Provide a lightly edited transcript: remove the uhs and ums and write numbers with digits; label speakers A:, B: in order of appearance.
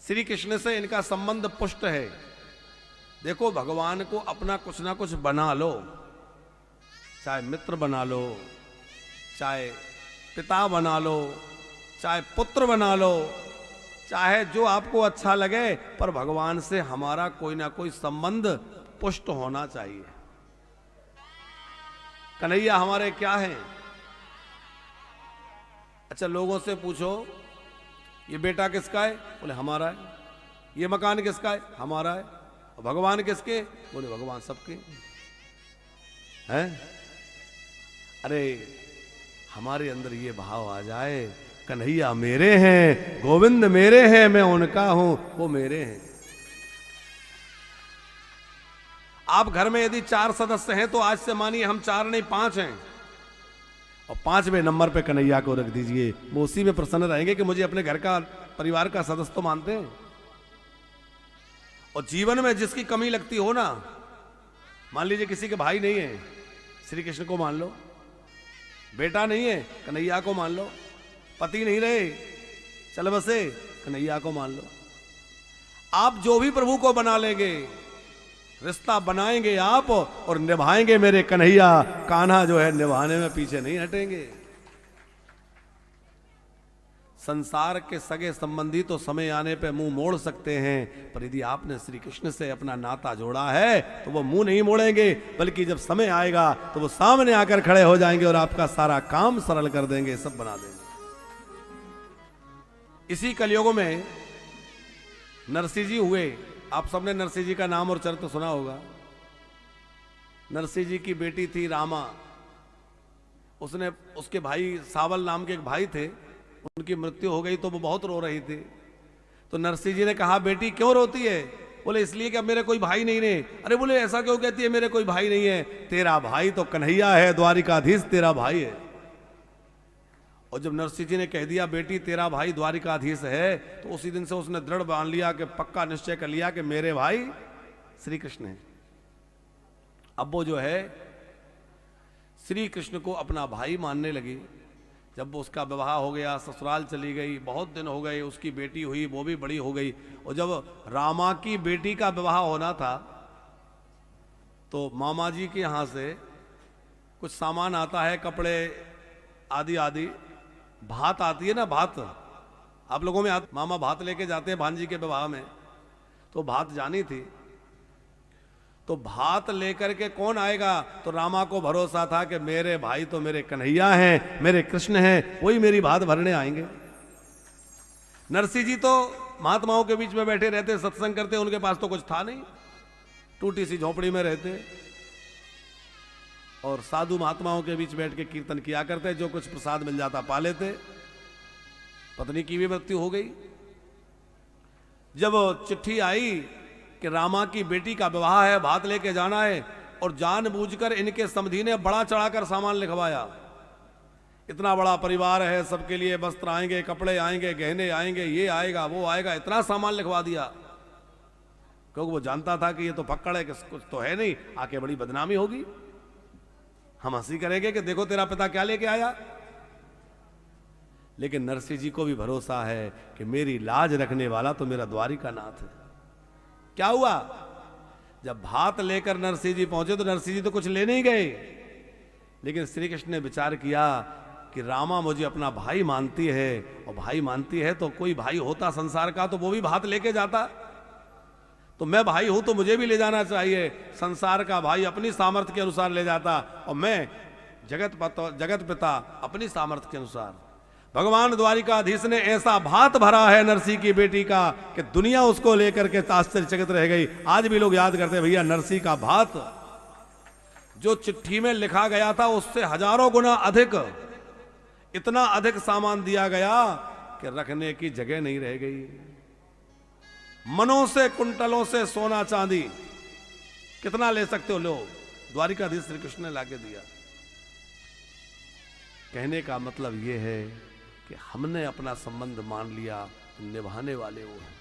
A: श्री कृष्ण से इनका संबंध पुष्ट है। देखो, भगवान को अपना कुछ ना कुछ बना लो, चाहे मित्र बना लो, चाहे पिता बना लो, चाहे पुत्र बना लो, चाहे जो आपको अच्छा लगे, पर भगवान से हमारा कोई ना कोई संबंध पुष्ट होना चाहिए। कन्हैया हमारे क्या हैं? अच्छा, लोगों से पूछो ये बेटा किसका है? बोले हमारा है। ये मकान किसका है? हमारा है। और भगवान किसके? बोले भगवान सबके हैं। अरे हमारे अंदर ये भाव आ जाए, कन्हैया मेरे हैं, गोविंद मेरे हैं, मैं उनका हूं, वो मेरे हैं। आप घर में यदि 4 सदस्य हैं तो आज से मानिए हम 4 नहीं 5 हैं, और 5वें नंबर पे कन्हैया को रख दीजिए। वो उसी में प्रसन्न रहेंगे कि मुझे अपने घर का, परिवार का सदस्य तो मानते हैं। और जीवन में जिसकी कमी लगती हो ना, मान लीजिए किसी के भाई नहीं है, श्री कृष्ण को मान लो। बेटा नहीं है, कन्हैया को मान लो। पति नहीं रहे, चल बसे, कन्हैया को मान लो। आप जो भी प्रभु को बना लेंगे, रिश्ता बनाएंगे आप और निभाएंगे मेरे कन्हैया। कान्हा जो है निभाने में पीछे नहीं हटेंगे। संसार के सगे संबंधी तो समय आने पे मुंह मोड़ सकते हैं, पर यदि आपने श्री कृष्ण से अपना नाता जोड़ा है तो वो मुंह नहीं मोड़ेंगे, बल्कि जब समय आएगा तो वो सामने आकर खड़े हो जाएंगे और आपका सारा काम सरल कर देंगे, सब बना देंगे। इसी कलयुग में नरसिंह जी हुए। आप सबने नरसिंह जी का नाम और चरित्र सुना होगा। नरसिंह जी की बेटी थी रामा। उसने, उसके भाई सावल नाम के एक भाई थे, उनकी मृत्यु हो गई तो वो बहुत रो रही थी। तो नरसिंह जी ने कहा, बेटी क्यों रोती है? बोले इसलिए कि अब मेरे कोई भाई नहीं है। अरे बोले ऐसा क्यों कहती है, मेरे कोई भाई नहीं है? तेरा भाई तो कन्हैया है, द्वारिकाधीश तेरा भाई है। और जब नरसिंह जी ने कह दिया बेटी तेरा भाई द्वारिकाधीश है, तो उसी दिन से उसने दृढ़ मान लिया कि पक्का निश्चय कर लिया कि मेरे भाई श्री कृष्ण है। अब वो जो है श्री कृष्ण को अपना भाई मानने लगी। जब उसका विवाह हो गया, ससुराल चली गई, बहुत दिन हो गए, उसकी बेटी हुई, वो भी बड़ी हो गई। और जब रामा की बेटी का विवाह होना था तो मामा जी के यहाँ से कुछ सामान आता है, कपड़े आदि आदि, भात आती है ना, भात आप लोगों में मामा भात लेके जाते हैं भांजी के विवाह में, तो भात जानी थी। तो भात लेकर के कौन आएगा? तो रामा को भरोसा था कि मेरे भाई तो मेरे कन्हैया हैं, मेरे कृष्ण हैं, वही मेरी भात भरने आएंगे। नरसिंह जी तो महात्माओं के बीच में बैठे रहते, सत्संग करते, उनके पास तो कुछ था नहीं, टूटी सी झोपड़ी में रहते और साधु महात्माओं के बीच बैठ के कीर्तन किया करते, जो कुछ प्रसाद मिल जाता पा लेते। पत्नी की भी मृत्यु हो गई। जब चिट्ठी आई कि रामा की बेटी का विवाह है, भात लेके जाना है, और जानबूझकर इनके समधी ने बड़ा चढ़ाकर सामान लिखवाया। इतना बड़ा परिवार है, सबके लिए वस्त्र आएंगे, कपड़े आएंगे, गहने आएंगे, ये आएगा वो आएगा, इतना सामान लिखवा दिया, क्योंकि वो जानता था कि ये तो पक्कड़ है कि कुछ तो है नहीं, आके बड़ी बदनामी होगी, हम हंसी करेंगे कि देखो तेरा पिता क्या लेके आया। लेकिन नरसिंह जी को भी भरोसा है कि मेरी लाज रखने वाला तो मेरा द्वारिकानाथ है। क्या हुआ? जब भात लेकर नरसिंह जी पहुंचे तो नरसिंह जी तो कुछ ले नहीं गए, लेकिन श्री कृष्ण ने विचार किया कि रामा मुझे अपना भाई मानती है, और भाई मानती है तो कोई भाई होता संसार का तो वो भी भात लेके जाता, तो मैं भाई हूं तो मुझे भी ले जाना चाहिए। संसार का भाई अपनी सामर्थ्य के अनुसार ले जाता, और मैं जगत पिता अपनी सामर्थ्य के अनुसार। भगवान द्वारिकाधीश ने ऐसा भात भरा है नरसिंह की बेटी का कि दुनिया उसको लेकर के आश्चर्यचकित रह गई। आज भी लोग याद करते हैं, भैया नरसिंह का भात जो चिट्ठी में लिखा गया था उससे हजारों गुना अधिक, इतना अधिक सामान दिया गया कि रखने की जगह नहीं रह गई। मनों से, कुंटलों से सोना चांदी कितना ले सकते हो लो, द्वारिकाधीश श्री कृष्ण ने लाके दिया। कहने का मतलब यह है कि हमने अपना संबंध मान लिया, निभाने वाले वो हैं।